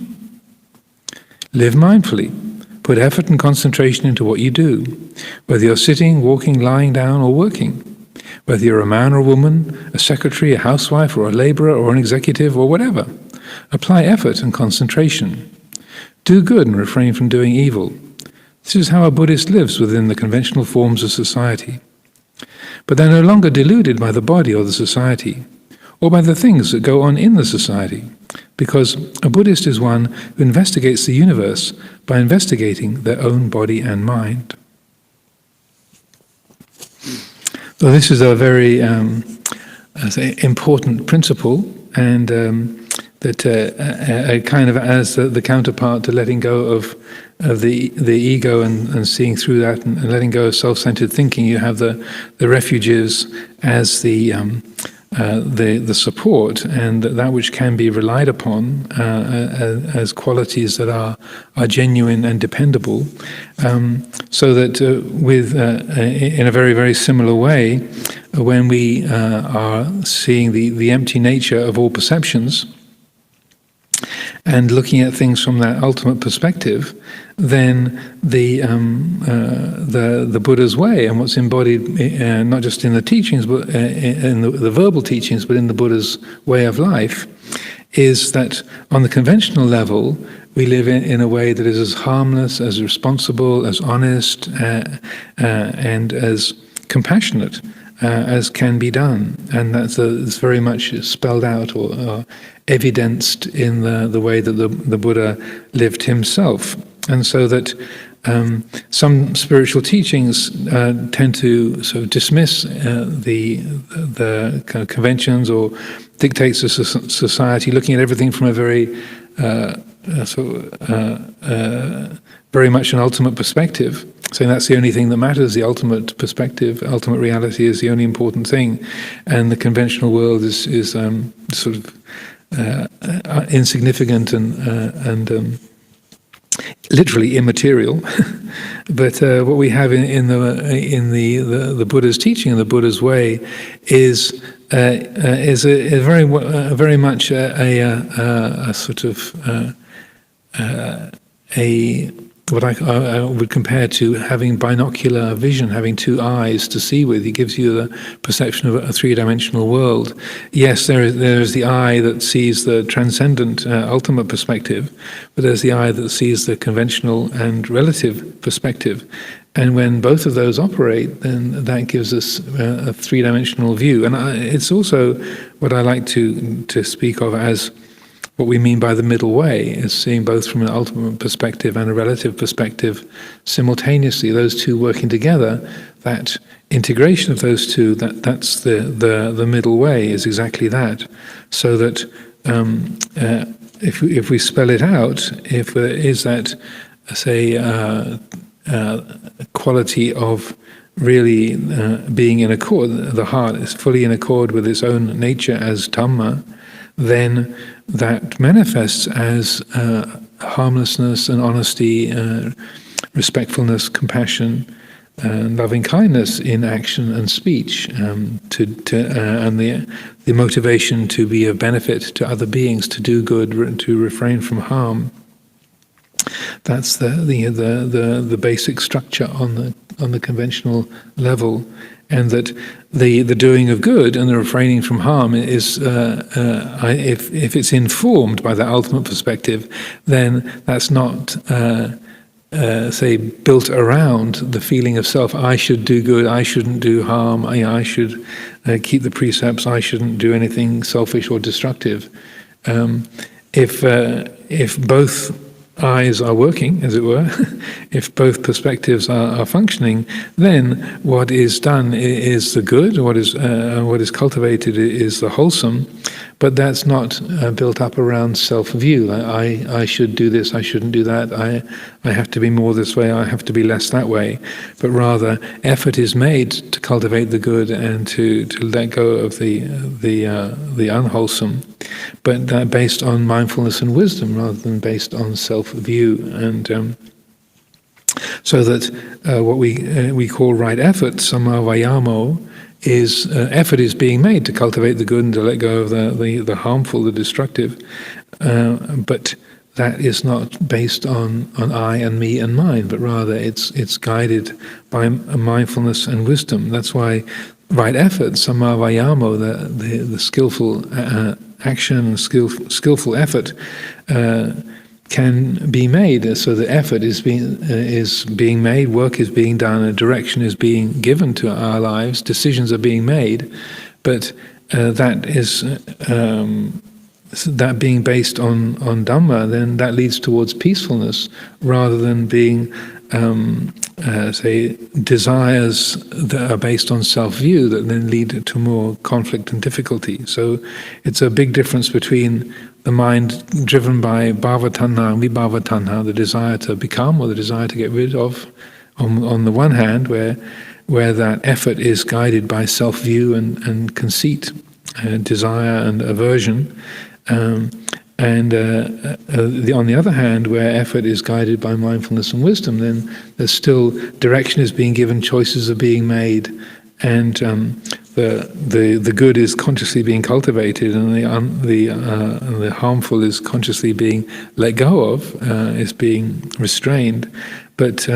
Live mindfully. Put effort and concentration into what you do, whether you're sitting, walking, lying down, or working. Whether you're a man or a woman, a secretary, a housewife, or a laborer, or an executive, or whatever. Apply effort and concentration. Do good and refrain from doing evil. This is how a Buddhist lives within the conventional forms of society. But they're no longer deluded by the body or the society, or by the things that go on in the society, because a Buddhist is one who investigates the universe by investigating their own body and mind. So this is a very important principle, and that kind of as the counterpart to letting go of the ego and seeing through that and letting go of self-centered thinking, you have the refuges as the support, and that which can be relied upon as qualities that are genuine and dependable, so that in a very, very similar way, when we are seeing the empty nature of all perceptions and looking at things from that ultimate perspective, then the Buddha's way and what's embodied not just in the teachings, but in the verbal teachings, but in the Buddha's way of life, is that on the conventional level we live in a way that is as harmless, as responsible, as honest, and as compassionate as can be done, and that's very much spelled out or evidenced in the way that the Buddha lived himself. And so that some spiritual teachings tend to sort of dismiss the kind of conventions or dictates of society, looking at everything from a very very much an ultimate perspective, saying that's the only thing that matters, the ultimate perspective, ultimate reality is the only important thing, and the conventional world is sort of insignificant and literally immaterial. But what we have in the Buddha's teaching and the Buddha's way is very much a sort of what I would compare to having binocular vision, having two eyes to see with. He gives you the perception of a three-dimensional world. Yes, there is the eye that sees the transcendent, ultimate perspective, but there's the eye that sees the conventional and relative perspective. And when both of those operate, then that gives us a three-dimensional view. And it's also what I like to speak of as what we mean by the middle way, is seeing both from an ultimate perspective and a relative perspective simultaneously, those two working together. That integration of those two, that's the middle way, is exactly that. So that if we spell it out, if there is that, say, quality of really being in accord, the heart is fully in accord with its own nature as Dhamma, then that manifests as harmlessness and honesty, respectfulness, compassion, and loving kindness in action and speech, and the motivation to be of benefit to other beings, to do good, to refrain from harm. That's the basic structure on the conventional level. And that the doing of good and the refraining from harm is, if it's informed by that ultimate perspective, then that's not, say, built around the feeling of self. I should do good, I shouldn't do harm, I should keep the precepts, I shouldn't do anything selfish or destructive. If both eyes are working, as it were, if both perspectives are functioning, then what is done is the good, what is cultivated is the wholesome, but that's not built up around self-view. I should do this, I shouldn't do that, I have to be more this way, I have to be less that way, but rather effort is made to cultivate the good and to let go of the unwholesome, but based on mindfulness and wisdom rather than based on self-view. And So that what we call right effort, samma vayamo, is effort is being made to cultivate the good and to let go of the harmful, the destructive, but that is not based on I and me and mine, but rather it's guided by mindfulness and wisdom. That's why right effort, samma vayamo, the skillful action and skillful effort, can be made. So the effort is being made, work is being done, a direction is being given to our lives, decisions are being made, but that is that being based on Dhamma, then that leads towards peacefulness rather than being, say, desires that are based on self-view that then lead to more conflict and difficulty. So it's a big difference between the mind driven by bhava tanha and vibhava tanha, the desire to become or the desire to get rid of, on the one hand, where that effort is guided by self-view and conceit, desire and aversion, on the other hand, where effort is guided by mindfulness and wisdom, then there's still direction is being given, choices are being made, and the good is consciously being cultivated, and the harmful is consciously being let go of, is being restrained, but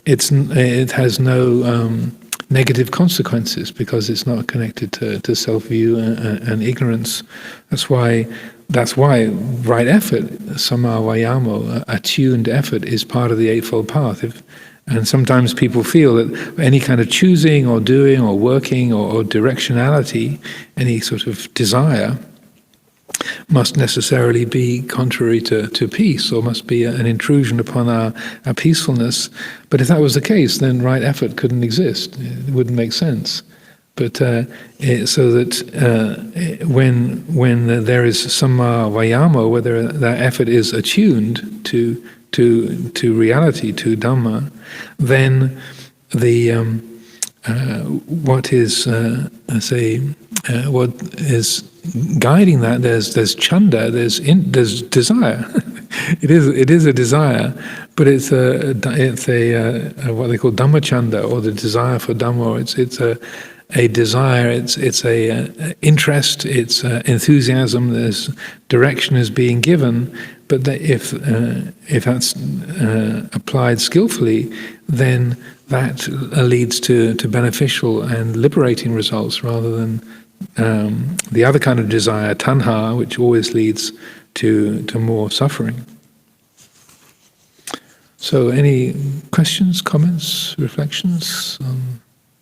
it has no negative consequences because it's not connected to self-view and ignorance. That's why right effort, samma vayamo, attuned effort, is part of the Eightfold Path. And sometimes people feel that any kind of choosing or doing or working or directionality, any sort of desire, must necessarily be contrary to peace, or must be an intrusion upon our peacefulness. But if that was the case, then right effort couldn't exist. It wouldn't make sense. But so that when there is samma vayamo, whether that effort is attuned to reality, to Dhamma, then what is what is guiding that, there's chanda, there's desire. It is a desire, but it's a what they call Dhamma chanda, or the desire for Dhamma. It's a desire. It's a interest. It's enthusiasm. There's direction is being given. But if that's applied skillfully, then that leads to beneficial and liberating results, rather than the other kind of desire, tanha, which always leads to more suffering. So, any questions, comments, reflections?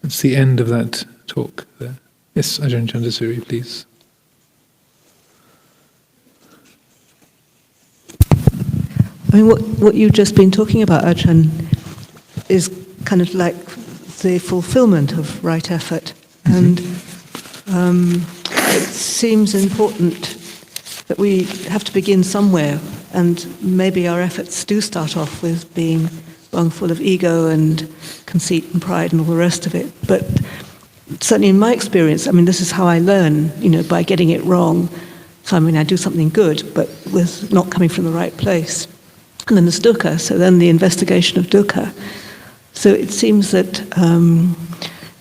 It's the end of that talk there. Yes, Ajahn Chandasuri, please. I mean, what you've just been talking about, Ajahn, is kind of like the fulfillment of right effort. And it seems important that we have to begin somewhere, and maybe our efforts do start off with being full of ego and conceit and pride and all the rest of it. But certainly in my experience, I mean, this is how I learn, by getting it wrong. So I do something good, but with not coming from the right place. And then there's dukkha, so then the investigation of dukkha. So it seems that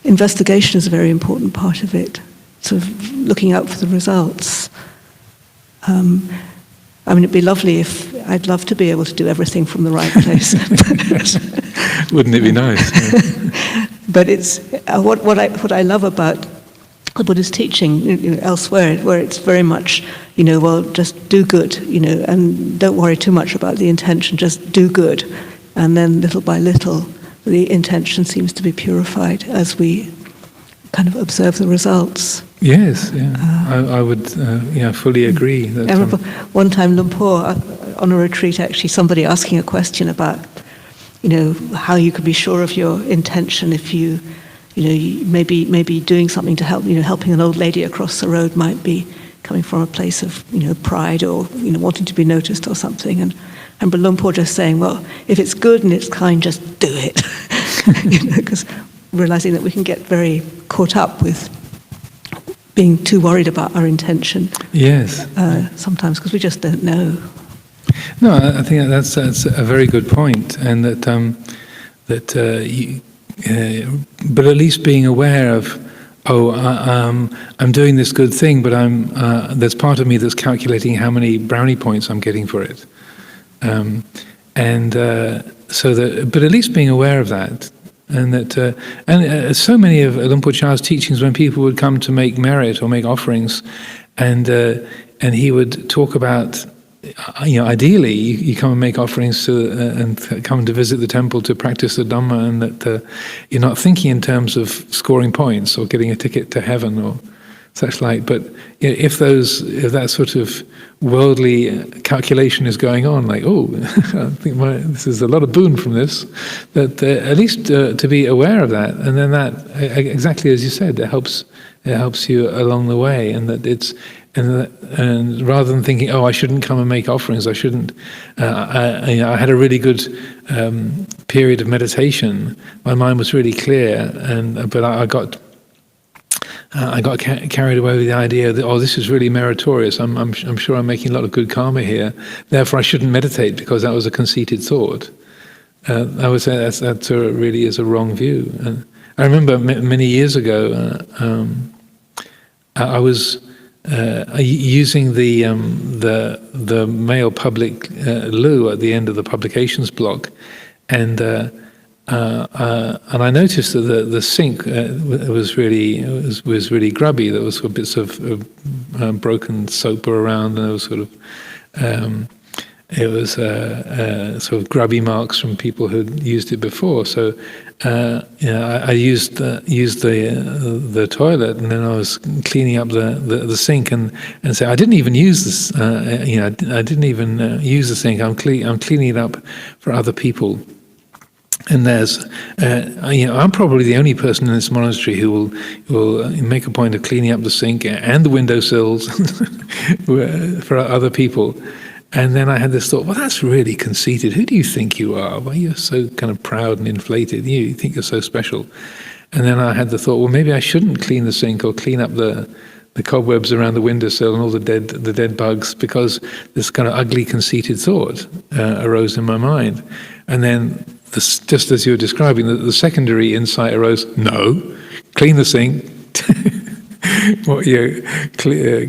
investigation is a very important part of it, sort of looking out for the results. It'd be lovely I'd love to be able to do everything from the right place. Wouldn't it be nice? Yeah. But it's what I love about the Buddha's teaching elsewhere, where it's very much, just do good, and don't worry too much about the intention, just do good. And then little by little, the intention seems to be purified as we kind of observe the results. Yes, yeah. I would fully agree. That, I remember one time Luang Por, on a retreat, actually, somebody asking a question about, how you could be sure of your intention if you maybe doing something to help, helping an old lady across the road might be coming from a place of, pride or, wanting to be noticed or something. And I remember Luang Por just saying, well, if it's good and it's kind, just do it. Because realizing that we can get very caught up with being too worried about our intention. Yes. Sometimes, because we just don't know. No, I think that's a very good point, and that that but at least being aware of, I'm doing this good thing, but there's part of me that's calculating how many brownie points I'm getting for it, so that, but at least being aware of that, and that, so many of Luang Por Chah's teachings, when people would come to make merit or make offerings, and he would talk about, ideally you come and make offerings and come to visit the temple to practice the Dhamma, and that you're not thinking in terms of scoring points or getting a ticket to heaven or such like. But if that sort of worldly calculation is going on, like, I think this is a lot of boon from this, that at least to be aware of that, and then that, exactly as you said, it helps you along the way, and that it's. And rather than thinking, I shouldn't come and make offerings, I shouldn't. I had a really good period of meditation. My mind was really clear, but I got carried away with the idea that this is really meritorious. I'm sure I'm making a lot of good karma here. Therefore, I shouldn't meditate because that was a conceited thought. I would say that really is a wrong view. I remember many years ago, I was. Using the male public loo at the end of the publications block, and I noticed that the sink was really grubby. There was bits of broken soap around, and there was sort of grubby marks from people who'd used it before. So I used the toilet, and then I was cleaning up the sink, and say, I didn't even use this. I didn't even use the sink. I'm cleaning it up for other people. And there's, I'm probably the only person in this monastery who will make a point of cleaning up the sink and the windowsills for other people. And then I had this thought, well, that's really conceited. Who do you think you are? Well, you're so kind of proud and inflated. You think you're so special. And then I had the thought, well, maybe I shouldn't clean the sink or clean up the cobwebs around the windowsill and all the dead bugs, because this kind of ugly, conceited thought arose in my mind. And then, just as you were describing, the secondary insight arose, no, clean the sink,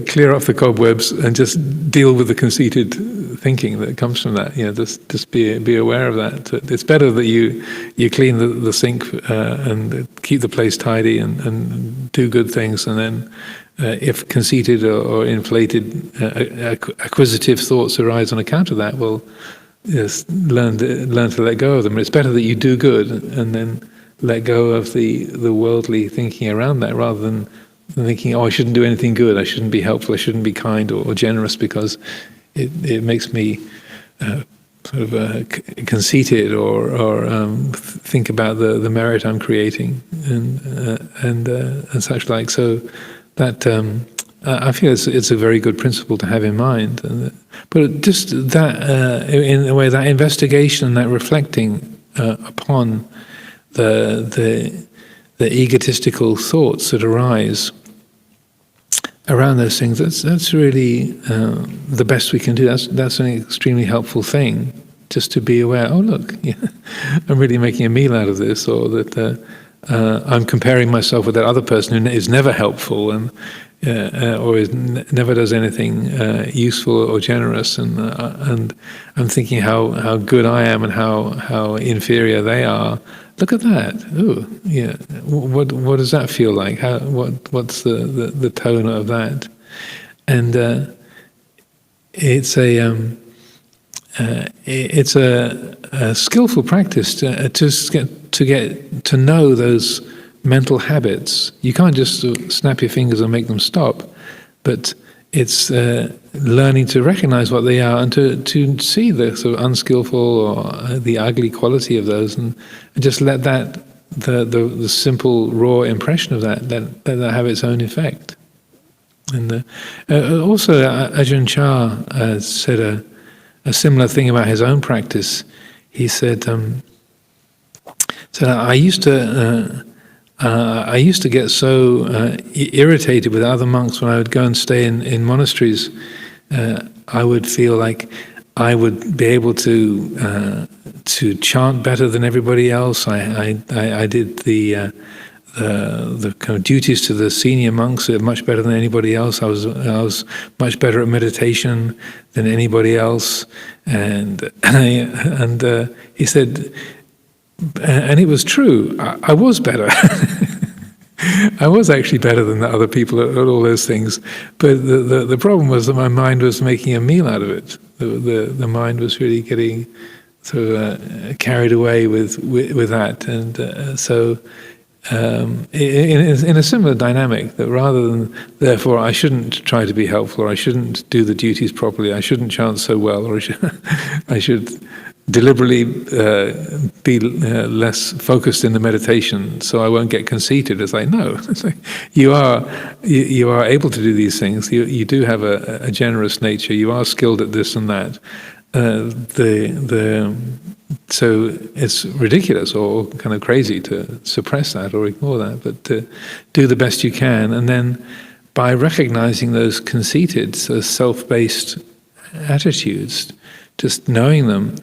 clear off the cobwebs, and just deal with the conceited thinking that comes from that. Just be aware of that. It's better that you clean the sink and keep the place tidy and do good things, and then if conceited or inflated acquisitive thoughts arise on account of that, well, just learn to let go of them. It's better that you do good and then let go of the worldly thinking around that, rather than thinking, I shouldn't do anything good, I shouldn't be helpful, I shouldn't be kind or generous, because it makes me sort of conceited or think about the merit I'm creating and such like. So that I feel it's a very good principle to have in mind. But just that, in a way, that investigation, that reflecting upon the egotistical thoughts that arise around those things, that's really the best we can do. That's an extremely helpful thing, just to be aware, look, I'm really making a meal out of this, or that I'm comparing myself with that other person who is never helpful and or never does anything useful or generous, and I'm thinking how good I am and how inferior they are. Look at that. Oh, yeah. What does that feel like? What's the tone of that? And it's a skillful practice to get to know those mental habits. You can't just snap your fingers and make them stop, but it's learning to recognize what they are and to see the sort of unskillful or the ugly quality of those, and just let that the simple raw impression of that have its own effect. And also Ajahn Chah said a similar thing about his own practice. He said, I used to get so irritated with other monks when I would go and stay in monasteries. I would feel like I would be able to to chant better than everybody else. I did the kind of duties to the senior monks much better than anybody else. I was much better at meditation than anybody else, and he said, and it was true. I was better. I was actually better than the other people at all those things, but the problem was that my mind was making a meal out of it. The mind was really getting sort of carried away with that, and so in a similar dynamic, that rather than therefore I shouldn't try to be helpful, or I shouldn't do the duties properly, I shouldn't chant so well, or I should deliberately be less focused in the meditation, so I won't get conceited. It's like, no, it's like, you are able to do these things. You do have a generous nature. You are skilled at this and that. So it's ridiculous or kind of crazy to suppress that or ignore that, but to do the best you can, and then by recognizing those conceited, self-based attitudes, just knowing them,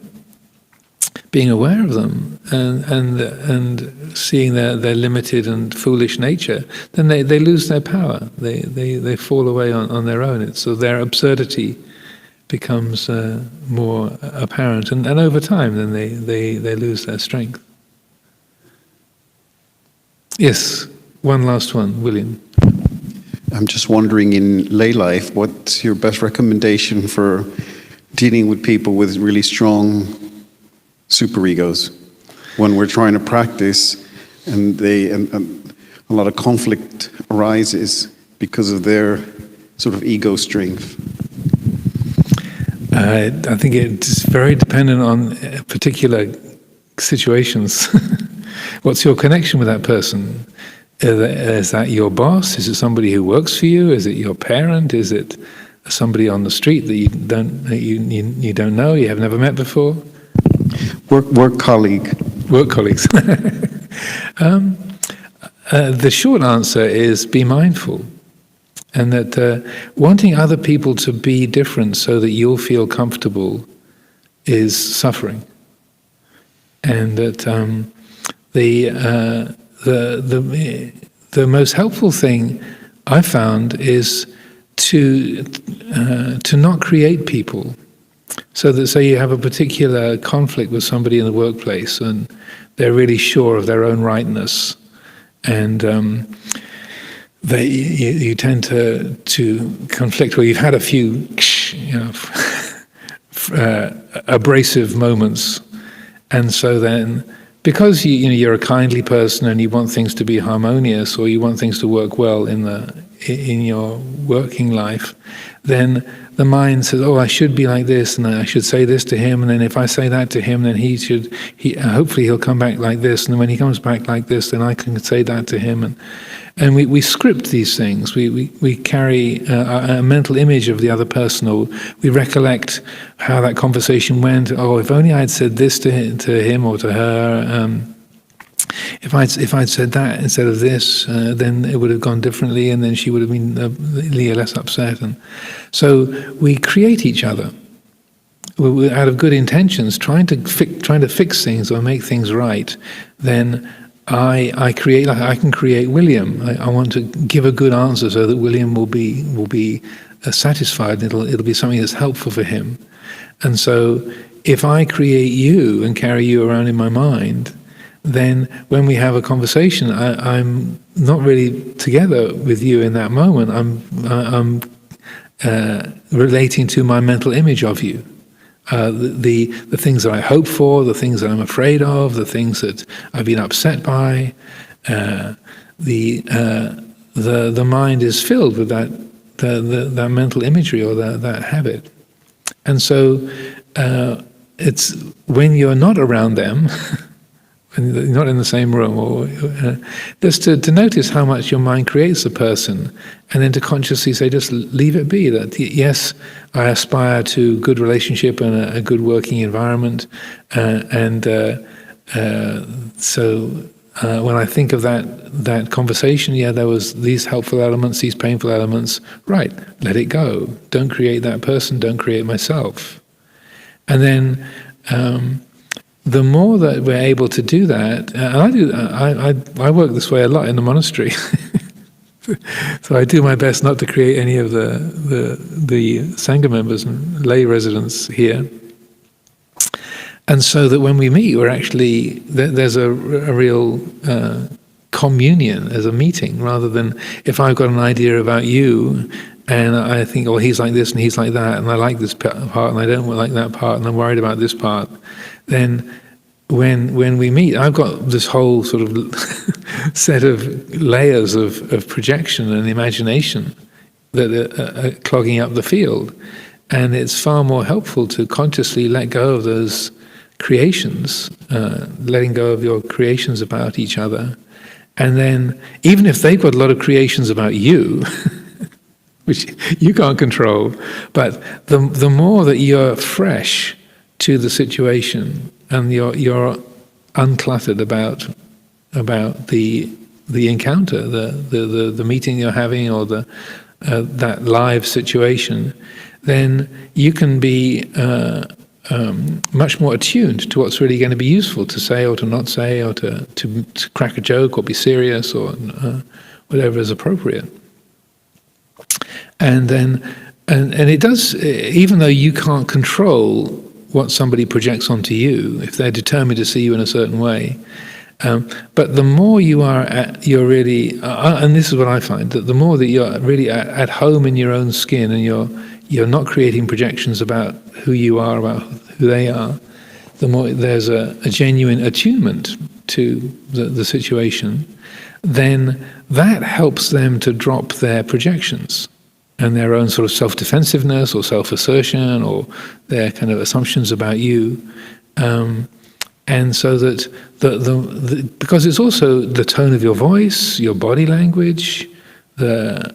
being aware of them, and seeing their limited and foolish nature, then they lose their power. They fall away on their own. So their absurdity becomes more apparent, and over time, then they lose their strength. Yes, one last one, William. I'm just wondering, in lay life, what's your best recommendation for dealing with people with really strong superegos when we're trying to practice, and a lot of conflict arises because of their sort of ego strength? I think it's very dependent on particular situations. What's your connection with that person? Is that your boss? Is it somebody who works for you? Is it your parent? Is it somebody on the street that you don't know, you have never met before? Work colleague. Work colleagues. The short answer is be mindful. And that wanting other people to be different so that you'll feel comfortable is suffering. And that the most helpful thing I found is to not create people. So that, say you have a particular conflict with somebody in the workplace, and they're really sure of their own rightness, and you tend to conflict, or you've had a few abrasive moments, and so then because you're a kindly person and you want things to be harmonious, or you want things to work well in your working life, then the mind says, "Oh, I should be like this, and I should say this to him, and then if I say that to him, then hopefully he'll come back like this, and then when he comes back like this, then I can say that to him." And we script these things. We carry a mental image of the other person, or we recollect how that conversation went. Oh, if only I'd said this to him or to her. If I'd said that instead of this, then it would have gone differently, and then she would have been less upset. And so we create each other out of good intentions, trying to fix things or make things right. Then I can create William. I want to give a good answer so that William will be satisfied. It'll be something that's helpful for him. And so if I create you and carry you around in my mind, then when we have a conversation, I'm not really together with you in that moment. I'm relating to my mental image of you. The things that I hope for, the things that I'm afraid of, the things that I've been upset by, the mind is filled with that mental imagery or that habit. And so it's when you're not around them, when you're not in the same room, or just to notice how much your mind creates a person, and then to consciously say, just leave it be. That yes, I aspire to good relationship and a good working environment, so when I think of that conversation, there was these helpful elements, these painful elements. Right, let it go. Don't create that person. Don't create myself. And then the more that we're able to do that, and I work this way a lot in the monastery. So I do my best not to create any of the Sangha members and lay residents here. And so that when we meet, we're actually, there's a real communion as a meeting, rather than if I've got an idea about you and I think, oh, he's like this and he's like that, and I like this part and I don't like that part and I'm worried about this part, then when we meet, I've got this whole sort of set of layers of projection and imagination that are clogging up the field. And it's far more helpful to consciously let go of those creations, letting go of your creations about each other. And then, even if they've got a lot of creations about you, which you can't control, but the more that you're fresh to the situation and you're uncluttered about the encounter, the meeting you're having, or that live situation, then you can be much more attuned to what's really going to be useful to say or to not say, or to crack a joke or be serious, or whatever is appropriate. And then, and it does, even though you can't control what somebody projects onto you, if they're determined to see you in a certain way, but the more you're really, and this is what I find, that the more that you're really at home in your own skin, and you're not creating projections about who you are, about who they are, the more there's a genuine attunement to the situation, then that helps them to drop their projections and their own sort of self-defensiveness or self-assertion or their kind of assumptions about you. And so that because it's also the tone of your voice, your body language, the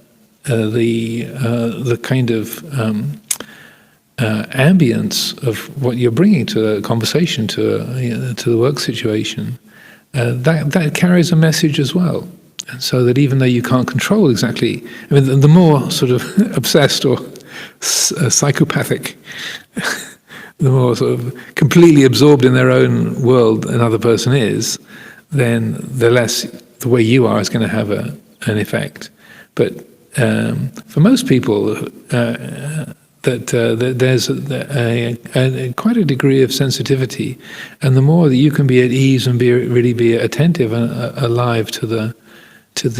kind of ambience of what you're bringing to a conversation, to the work situation, that carries a message as well. And so that even though you can't control exactly, I mean, the more sort of obsessed or psychopathic, the more sort of completely absorbed in their own world another person is, then the less the way you are is going to have an effect. But for most people, there's quite a degree of sensitivity, and the more that you can be at ease and really be attentive and alive to the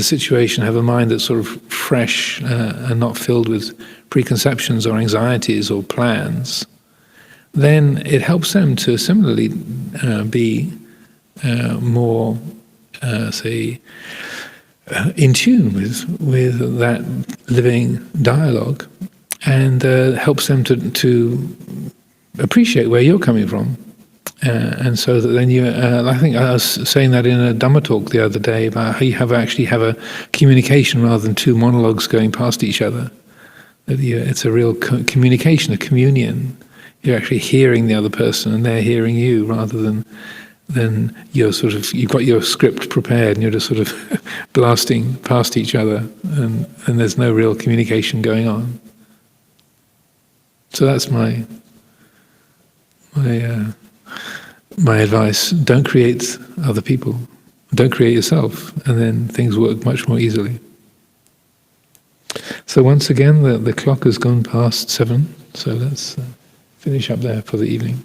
situation, have a mind that's sort of fresh and not filled with preconceptions or anxieties or plans, then it helps them to similarly be more, in tune with that living dialogue, and helps them to appreciate where you're coming from. And so that then you, I think I was saying that in a Dhamma talk the other day about how you actually have a communication rather than two monologues going past each other. That it's a real communication, a communion. You're actually hearing the other person and they're hearing you, rather than you're sort of, you've got your script prepared and you're just sort of blasting past each other, and there's no real communication going on. So that's my advice. Don't create other people. Don't create yourself, and then things work much more easily. So once again, the clock has gone past 7, so let's finish up there for the evening.